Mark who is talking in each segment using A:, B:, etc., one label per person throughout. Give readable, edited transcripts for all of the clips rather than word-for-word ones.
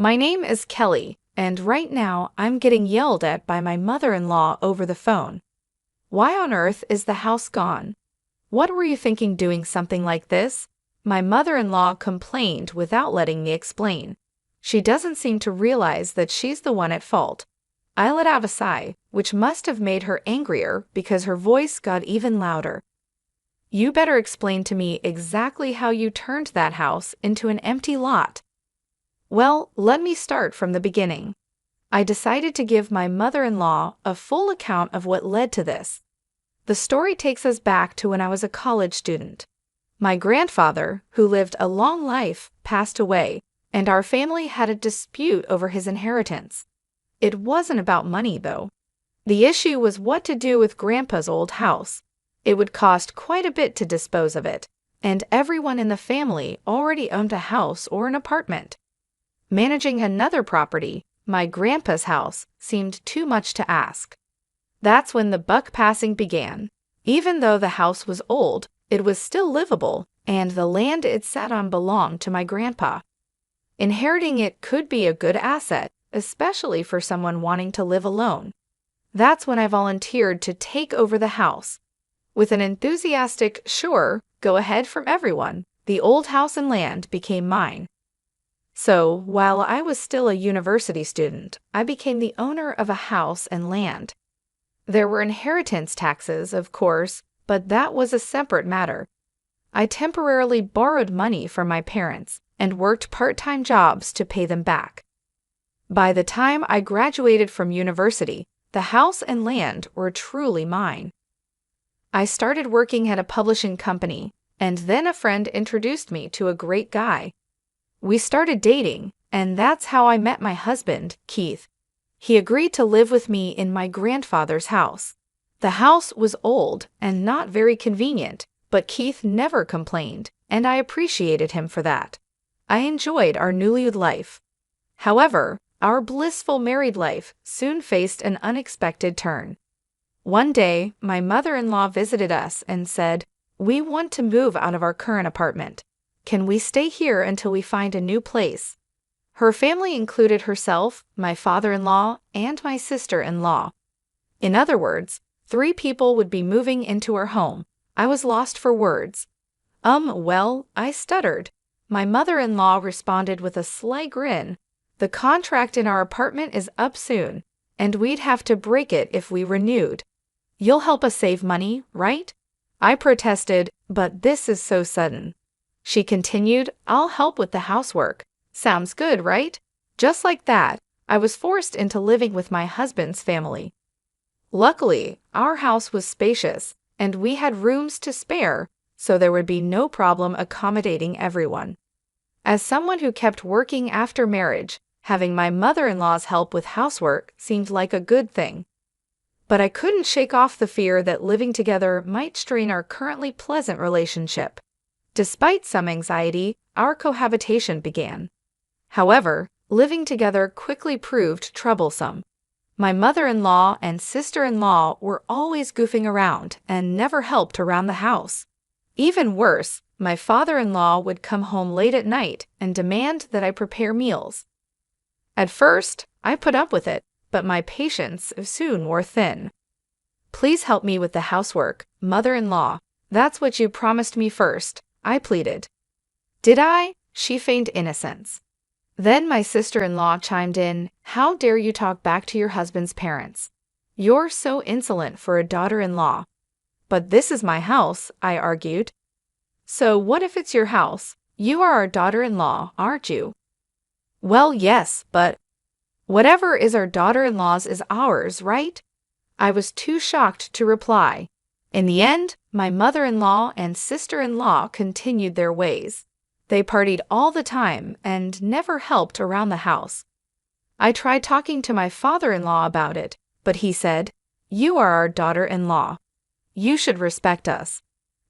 A: My name is Kelly, and right now I'm getting yelled at by my mother-in-law over the phone. Why on earth is the house gone? What were you thinking doing something like this? My mother-in-law complained without letting me explain. She doesn't seem to realize that she's the one at fault. I let out a sigh, which must have made her angrier because her voice got even louder. You better explain to me exactly how you turned that house into an empty lot. Well, let me start from the beginning. I decided to give my mother-in-law a full account of what led to this. The story takes us back to when I was a college student. My grandfather, who lived a long life, passed away, and our family had a dispute over his inheritance. It wasn't about money, though. The issue was what to do with Grandpa's old house. It would cost quite a bit to dispose of it, and everyone in the family already owned a house or an apartment. Managing another property, my grandpa's house, seemed too much to ask. That's when the buck passing began. Even though the house was old, it was still livable, and the land it sat on belonged to my grandpa. Inheriting it could be a good asset, especially for someone wanting to live alone. That's when I volunteered to take over the house. With an enthusiastic, "Sure, go ahead" from everyone, the old house and land became mine. So, while I was still a university student, I became the owner of a house and land. There were inheritance taxes, of course, but that was a separate matter. I temporarily borrowed money from my parents and worked part-time jobs to pay them back. By the time I graduated from university, the house and land were truly mine. I started working at a publishing company, and then a friend introduced me to a great guy. We started dating, and that's how I met my husband, Keith. He agreed to live with me in my grandfather's house. The house was old and not very convenient, but Keith never complained, and I appreciated him for that. I enjoyed our newlywed life. However, our blissful married life soon faced an unexpected turn. One day, my mother-in-law visited us and said, "We want to move out of our current apartment. Can we stay here until we find a new place?" Her family included herself, my father-in-law, and my sister-in-law. In other words, 3 people would be moving into our home. I was lost for words. Well, I stuttered. My mother-in-law responded with a sly grin. "The contract in our apartment is up soon, and we'd have to break it if we renewed. You'll help us save money, right?" I protested, "But this is so sudden." She continued, "I'll help with the housework. Sounds good, right?" Just like that, I was forced into living with my husband's family. Luckily, our house was spacious, and we had rooms to spare, so there would be no problem accommodating everyone. As someone who kept working after marriage, having my mother-in-law's help with housework seemed like a good thing. But I couldn't shake off the fear that living together might strain our currently pleasant relationship. Despite some anxiety, our cohabitation began. However, living together quickly proved troublesome. My mother-in-law and sister-in-law were always goofing around and never helped around the house. Even worse, my father-in-law would come home late at night and demand that I prepare meals. At first, I put up with it, but my patience soon wore thin. "Please help me with the housework, mother-in-law. That's what you promised me first," I pleaded. "Did I?" She feigned innocence. Then my sister-in-law chimed in, "How dare you talk back to your husband's parents? You're so insolent for a daughter-in-law." "But this is my house," I argued. "So what if it's your house? You are our daughter-in-law, aren't you?" "Well, yes, but whatever is our daughter-in-law's is ours, right?" I was too shocked to reply. In the end, my mother-in-law and sister-in-law continued their ways. They partied all the time and never helped around the house. I tried talking to my father-in-law about it, but he said, "You are our daughter-in-law. You should respect us.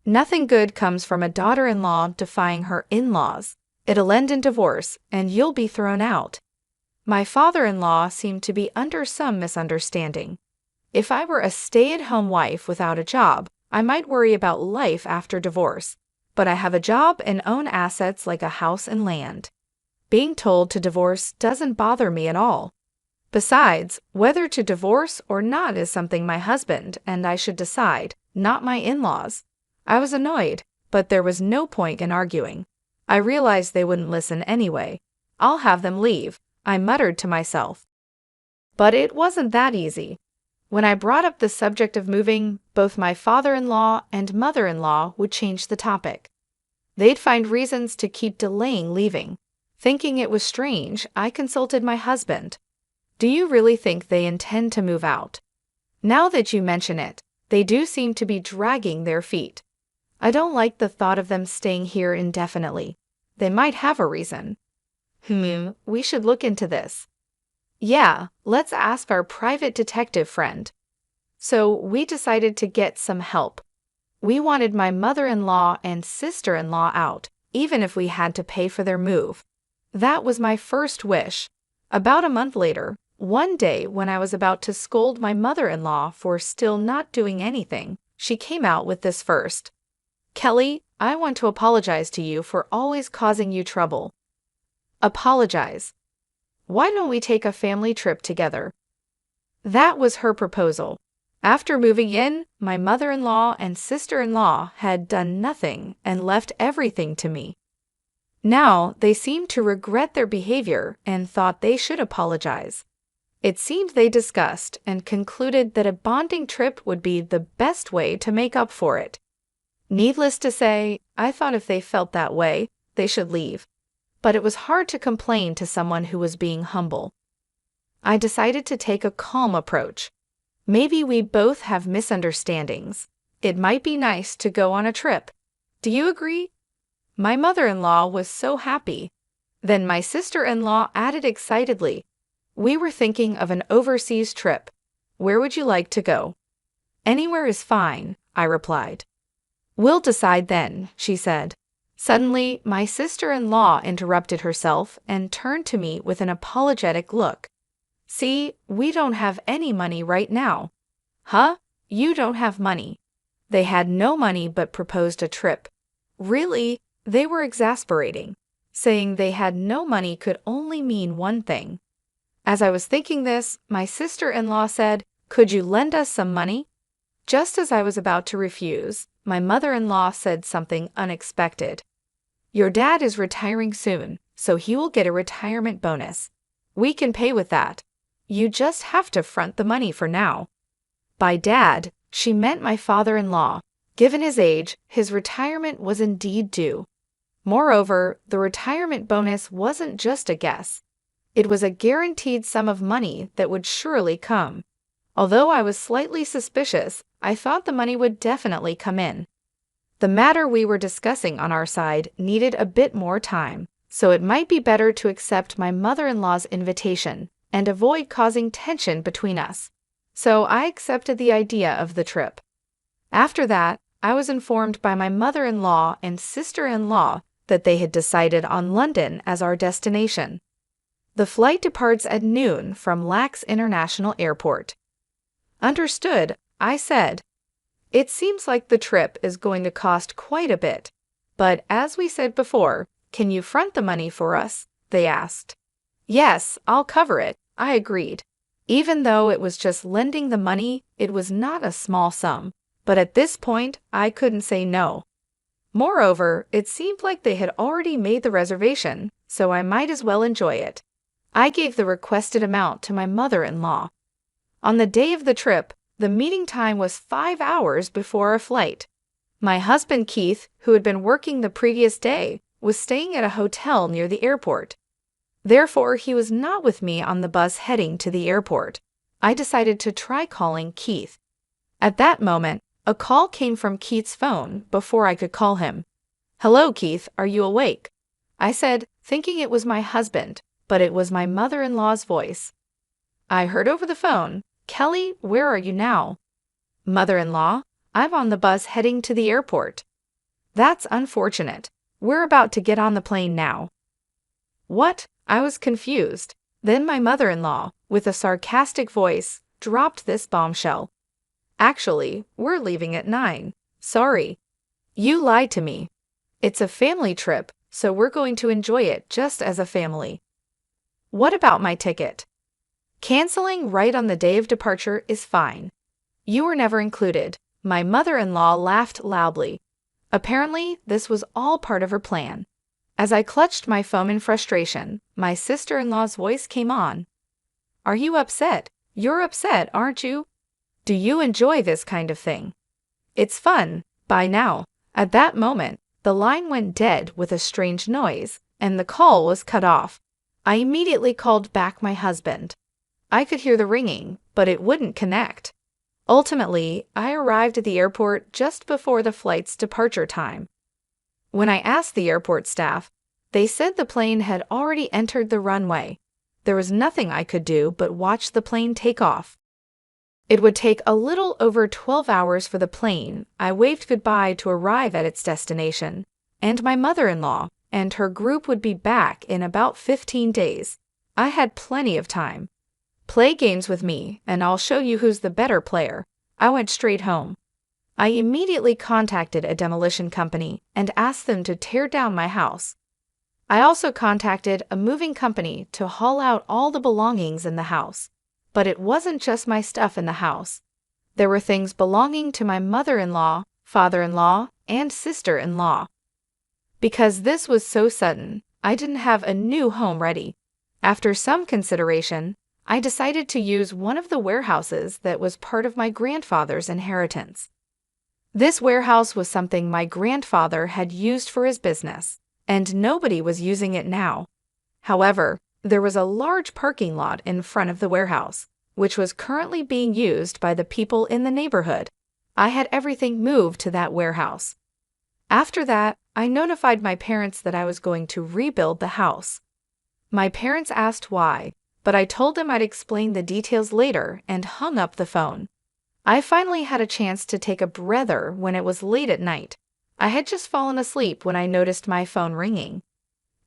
A: Nothing good comes from a daughter-in-law defying her in-laws. It'll end in divorce, and you'll be thrown out." My father-in-law seemed to be under some misunderstanding. If I were a stay-at-home wife without a job, I might worry about life after divorce, but I have a job and own assets like a house and land. Being told to divorce doesn't bother me at all. Besides, whether to divorce or not is something my husband and I should decide, not my in-laws. I was annoyed, but there was no point in arguing. I realized they wouldn't listen anyway. I'll have them leave, I muttered to myself. But it wasn't that easy. When I brought up the subject of moving, both my father-in-law and mother-in-law would change the topic. They'd find reasons to keep delaying leaving. Thinking it was strange, I consulted my husband. Do you really think they intend to move out? Now that you mention it, they do seem to be dragging their feet. I don't like the thought of them staying here indefinitely. They might have a reason. We should look into this. Yeah, let's ask our private detective friend. So we decided to get some help. We wanted my mother-in-law and sister-in-law out, even if we had to pay for their move. That was my first wish. About a month later, one day when I was about to scold my mother-in-law for still not doing anything, she came out with this first. Kelly, I want to apologize to you for always causing you trouble. Apologize. Why don't we take a family trip together? That was her proposal. After moving in, my mother-in-law and sister-in-law had done nothing and left everything to me. Now they seemed to regret their behavior and thought they should apologize. It seemed they discussed and concluded that a bonding trip would be the best way to make up for it. Needless to say, I thought if they felt that way, they should leave. But it was hard to complain to someone who was being humble. I decided to take a calm approach. Maybe we both have misunderstandings. It might be nice to go on a trip. Do you agree? My mother-in-law was so happy. Then my sister-in-law added excitedly, we were thinking of an overseas trip. Where would you like to go? Anywhere is fine, I replied. We'll decide then, she said. Suddenly, my sister-in-law interrupted herself and turned to me with an apologetic look. See, we don't have any money right now. Huh? You don't have money. They had no money but proposed a trip. Really? They were exasperating. Saying they had no money could only mean one thing. As I was thinking this, my sister-in-law said, could you lend us some money? Just as I was about to refuse, my mother-in-law said something unexpected. Your dad is retiring soon, so he will get a retirement bonus. We can pay with that. You just have to front the money for now. By dad, she meant my father-in-law. Given his age, his retirement was indeed due. Moreover, the retirement bonus wasn't just a guess. It was a guaranteed sum of money that would surely come. Although I was slightly suspicious, I thought the money would definitely come in. The matter we were discussing on our side needed a bit more time, so it might be better to accept my mother-in-law's invitation and avoid causing tension between us. So I accepted the idea of the trip. After that, I was informed by my mother-in-law and sister-in-law that they had decided on London as our destination. The flight departs at noon from Lax International Airport. Understood, I said. It seems like the trip is going to cost quite a bit. But as we said before, can you front the money for us? They asked. Yes, I'll cover it, I agreed. Even though it was just lending the money, it was not a small sum. But at this point, I couldn't say no. Moreover, it seemed like they had already made the reservation, so I might as well enjoy it. I gave the requested amount to my mother-in-law. On the day of the trip, the meeting time was 5 hours before our flight. My husband Keith, who had been working the previous day, was staying at a hotel near the airport. Therefore, he was not with me on the bus heading to the airport. I decided to try calling Keith. At that moment, a call came from Keith's phone before I could call him. Hello, Keith, are you awake? I said, thinking it was my husband, but it was my mother-in-law's voice. I heard over the phone, Kelly, where are you now? Mother-in-law, I'm on the bus heading to the airport. That's unfortunate. We're about to get on the plane now. What? I was confused. Then my mother-in-law, with a sarcastic voice, dropped this bombshell. Actually, we're leaving at 9. Sorry. You lied to me. It's a family trip, so we're going to enjoy it just as a family. What about my ticket? Canceling right on the day of departure is fine. You were never included. My mother-in-law laughed loudly. Apparently, this was all part of her plan. As I clutched my phone in frustration, my sister-in-law's voice came on. Are you upset? You're upset, aren't you? Do you enjoy this kind of thing? It's fun, by now. At that moment, the line went dead with a strange noise, and the call was cut off. I immediately called back my husband. I could hear the ringing, but it wouldn't connect. Ultimately, I arrived at the airport just before the flight's departure time. When I asked the airport staff, they said the plane had already entered the runway. There was nothing I could do but watch the plane take off. It would take a little over 12 hours for the plane. I waved goodbye to arrive at its destination, and my mother-in-law and her group would be back in about 15 days. I had plenty of time. Play games with me, and I'll show you who's the better player. I went straight home. I immediately contacted a demolition company and asked them to tear down my house. I also contacted a moving company to haul out all the belongings in the house. But it wasn't just my stuff in the house. There were things belonging to my mother-in-law, father-in-law, and sister-in-law. Because this was so sudden, I didn't have a new home ready. After some consideration, I decided to use one of the warehouses that was part of my grandfather's inheritance. This warehouse was something my grandfather had used for his business, and nobody was using it now. However, there was a large parking lot in front of the warehouse, which was currently being used by the people in the neighborhood. I had everything moved to that warehouse. After that, I notified my parents that I was going to rebuild the house. My parents asked why, but I told them I'd explain the details later and hung up the phone. I finally had a chance to take a breather when it was late at night. I had just fallen asleep when I noticed my phone ringing.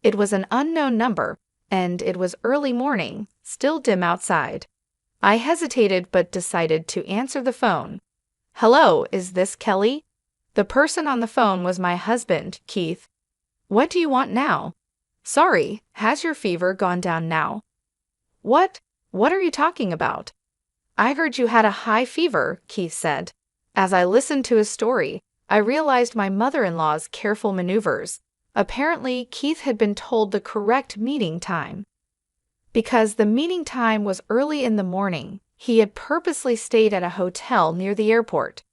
A: It was an unknown number, and it was early morning, still dim outside. I hesitated but decided to answer the phone. Hello, is this Kelly? The person on the phone was my husband, Keith. What do you want now? Sorry, has your fever gone down now? What? What are you talking about? I heard you had a high fever, Keith said. As I listened to his story, I realized my mother-in-law's careful maneuvers. Apparently, Keith had been told the correct meeting time. Because the meeting time was early in the morning, he had purposely stayed at a hotel near the airport.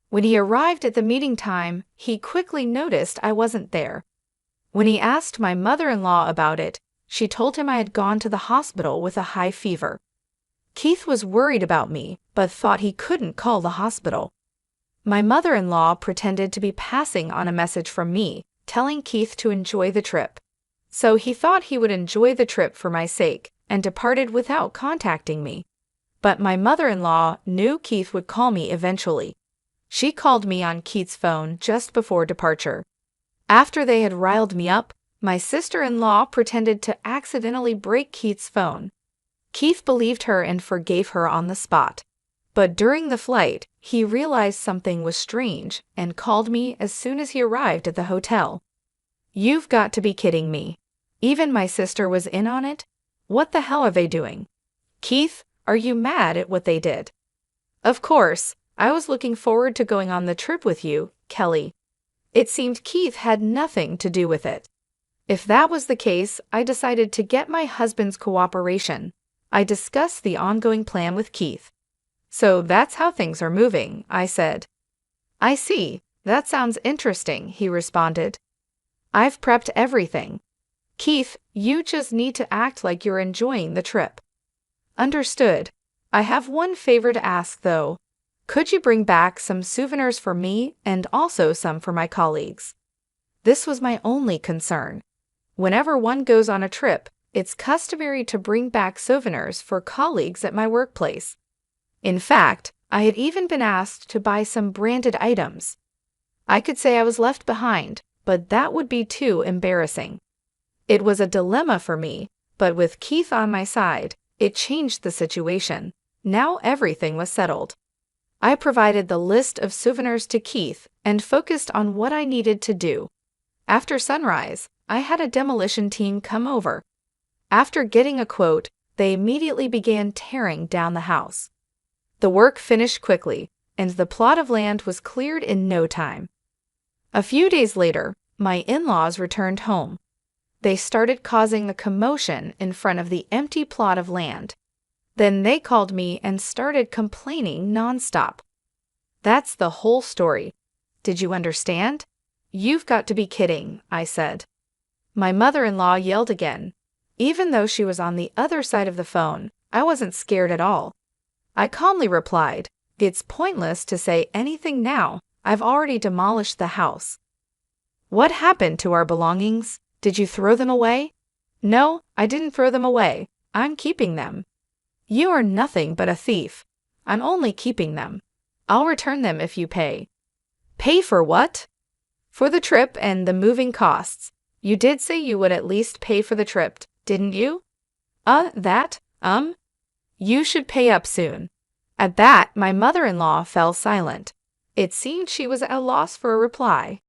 A: When he arrived at the meeting time, he quickly noticed I wasn't there. When he asked my mother-in-law about it, she told him I had gone to the hospital with a high fever. Keith was worried about me, but thought he couldn't call the hospital. My mother-in-law pretended to be passing on a message from me, telling Keith to enjoy the trip. So he thought he would enjoy the trip for my sake and departed without contacting me. But my mother-in-law knew Keith would call me eventually. She called me on Keith's phone just before departure. After they had riled me up, my sister-in-law pretended to accidentally break Keith's phone. Keith believed her and forgave her on the spot. But during the flight, he realized something was strange and called me as soon as he arrived at the hotel. You've got to be kidding me. Even my sister was in on it? What the hell are they doing? Keith, are you mad at what they did? Of course, I was looking forward to going on the trip with you, Kelly. It seemed Keith had nothing to do with it. If that was the case, I decided to get my husband's cooperation. I discussed the ongoing plan with Keith. So that's how things are moving, I said. I see. That sounds interesting, he responded. I've prepped everything. Keith, you just need to act like you're enjoying the trip. Understood. I have one favor to ask, though. Could you bring back some souvenirs for me and also some for my colleagues? This was my only concern. Whenever one goes on a trip, it's customary to bring back souvenirs for colleagues at my workplace. In fact, I had even been asked to buy some branded items. I could say I was left behind, but that would be too embarrassing. It was a dilemma for me, but with Keith on my side, it changed the situation. Now everything was settled. I provided the list of souvenirs to Keith and focused on what I needed to do. After sunrise, I had a demolition team come over. After getting a quote, they immediately began tearing down the house. The work finished quickly, and the plot of land was cleared in no time. A few days later, my in-laws returned home. They started causing a commotion in front of the empty plot of land. Then they called me and started complaining nonstop. That's the whole story. Did you understand? You've got to be kidding, I said. My mother-in-law yelled again. Even though she was on the other side of the phone, I wasn't scared at all. I calmly replied, "It's pointless to say anything now. I've already demolished the house." "What happened to our belongings? Did you throw them away?" "No, I didn't throw them away. I'm keeping them." "You are nothing but a thief. I'm only keeping them. I'll return them if you pay." "Pay for what?" "For the trip and the moving costs. You did say you would at least pay for the trip, didn't you?" You should pay up soon." At that, my mother-in-law fell silent. It seemed she was at a loss for a reply.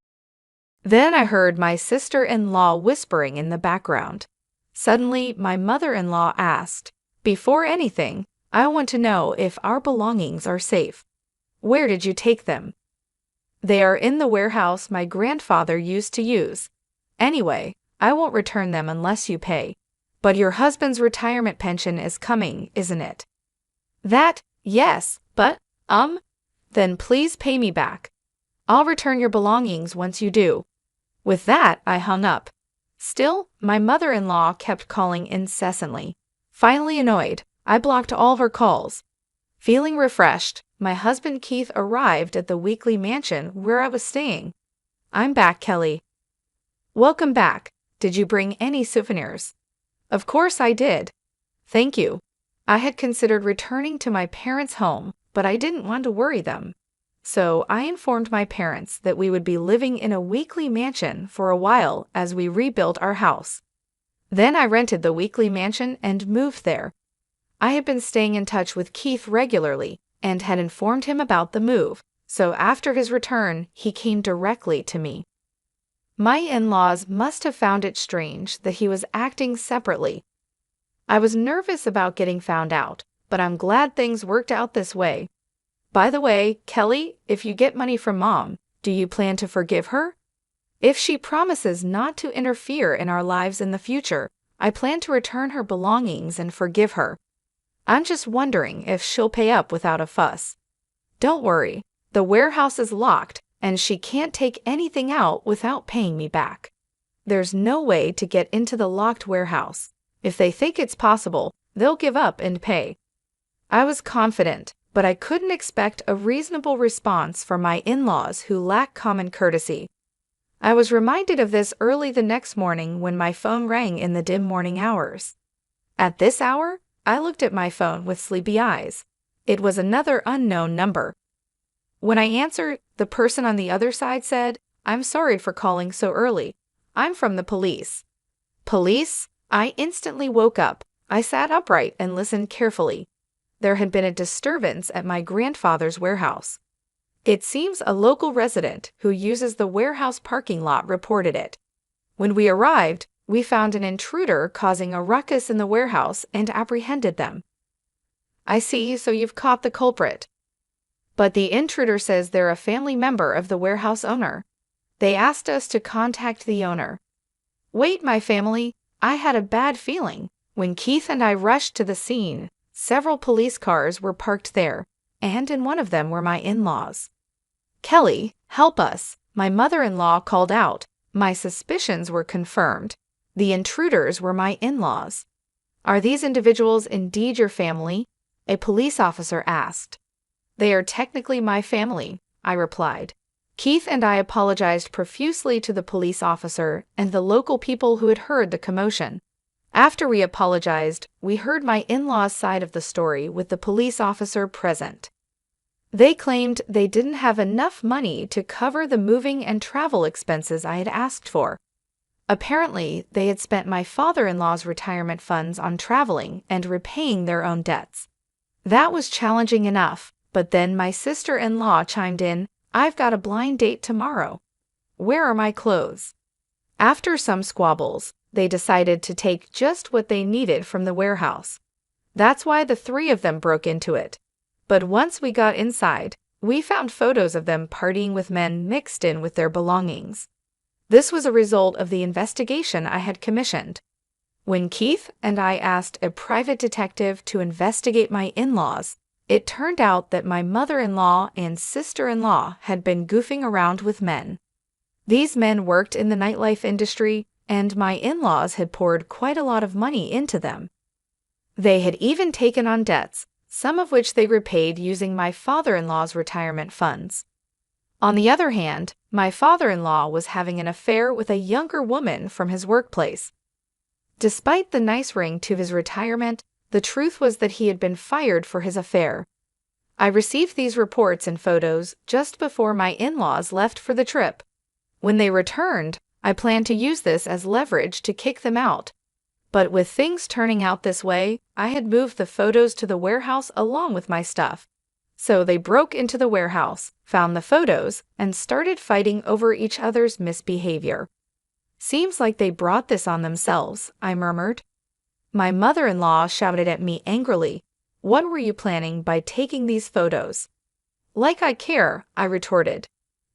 A: Then I heard my sister-in-law whispering in the background. Suddenly, my mother-in-law asked, "Before anything, I want to know if our belongings are safe. Where did you take them?" "They are in the warehouse my grandfather used to use. Anyway, I won't return them unless you pay. But your husband's retirement pension is coming, isn't it?" Yes, but, Then please pay me back. I'll return your belongings once you do." With that, I hung up. Still, my mother-in-law kept calling incessantly. Finally annoyed, I blocked all of her calls. Feeling refreshed, my husband Keith arrived at the weekly mansion where I was staying. "I'm back, Kelly." "Welcome back. Did you bring any souvenirs?" "Of course I did." "Thank you." I had considered returning to my parents' home, but I didn't want to worry them. So I informed my parents that we would be living in a weekly mansion for a while as we rebuilt our house. Then I rented the weekly mansion and moved there. I had been staying in touch with Keith regularly and had informed him about the move, so after his return, he came directly to me. My in-laws must have found it strange that he was acting separately. I was nervous about getting found out, but I'm glad things worked out this way. By the way, Kelly, if you get money from Mom, do you plan to forgive her? If she promises not to interfere in our lives in the future, I plan to return her belongings and forgive her. I'm just wondering if she'll pay up without a fuss. Don't worry, the warehouse is locked, and she can't take anything out without paying me back. There's no way to get into the locked warehouse. If they think it's possible, they'll give up and pay. I was confident, but I couldn't expect a reasonable response from my in-laws who lack common courtesy. I was reminded of this early the next morning when my phone rang in the dim morning hours. At this hour, I looked at my phone with sleepy eyes. It was another unknown number. When I answered, the person on the other side said, "I'm sorry for calling so early. I'm from the police." "Police?" I instantly woke up. I sat upright and listened carefully. There had been a disturbance at my grandfather's warehouse. It seems a local resident who uses the warehouse parking lot reported it. When we arrived, we found an intruder causing a ruckus in the warehouse and apprehended them. "I see, so you've caught the culprit." "But the intruder says they're a family member of the warehouse owner. They asked us to contact the owner." "Wait, my family. I had a bad feeling. When Keith and I rushed to the scene, several police cars were parked there, and in one of them were my in-laws. "Kelly, help us," my mother-in-law called out. My suspicions were confirmed. The intruders were my in-laws. "Are these individuals indeed your family?" a police officer asked. "They are technically my family," I replied. Keith and I apologized profusely to the police officer and the local people who had heard the commotion. After we apologized, we heard my in-laws' side of the story with the police officer present. They claimed they didn't have enough money to cover the moving and travel expenses I had asked for. Apparently, they had spent my father-in-law's retirement funds on traveling and repaying their own debts. That was challenging enough, but then my sister-in-law chimed in, "I've got a blind date tomorrow. Where are my clothes?" After some squabbles, they decided to take just what they needed from the warehouse. That's why the three of them broke into it. But once we got inside, we found photos of them partying with men mixed in with their belongings. This was a result of the investigation I had commissioned. When Keith and I asked a private detective to investigate my in-laws, it turned out that my mother-in-law and sister-in-law had been goofing around with men. These men worked in the nightlife industry, and my in-laws had poured quite a lot of money into them. They had even taken on debts, some of which they repaid using my father-in-law's retirement funds. On the other hand, my father-in-law was having an affair with a younger woman from his workplace. Despite the nice ring to his retirement, the truth was that he had been fired for his affair. I received these reports and photos just before my in-laws left for the trip. When they returned, I planned to use this as leverage to kick them out. But with things turning out this way, I had moved the photos to the warehouse along with my stuff. So they broke into the warehouse, found the photos, and started fighting over each other's misbehavior. "Seems like they brought this on themselves," I murmured. My mother-in-law shouted at me angrily, "What were you planning by taking these photos?" "Like I care," I retorted.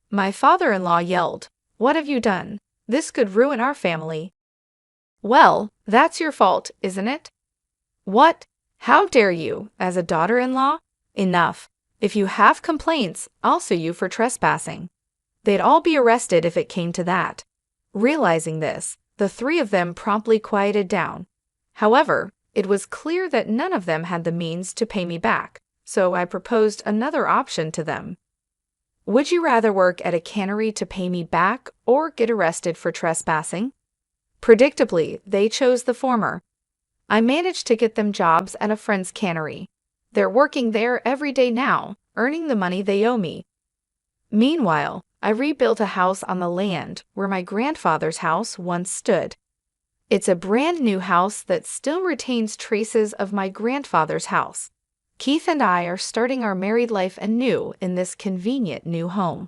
A: My father-in-law yelled, "What have you done? This could ruin our family." "Well, that's your fault, isn't it?" "What? How dare you, as a daughter-in-law? Enough. If you have complaints, I'll sue you for trespassing." They'd all be arrested if it came to that. Realizing this, the three of them promptly quieted down. However, it was clear that none of them had the means to pay me back, so I proposed another option to them. "Would you rather work at a cannery to pay me back or get arrested for trespassing?" Predictably, they chose the former. I managed to get them jobs at a friend's cannery. They're working there every day now, earning the money they owe me. Meanwhile, I rebuilt a house on the land where my grandfather's house once stood. It's a brand new house that still retains traces of my grandfather's house. Keith and I are starting our married life anew in this convenient new home.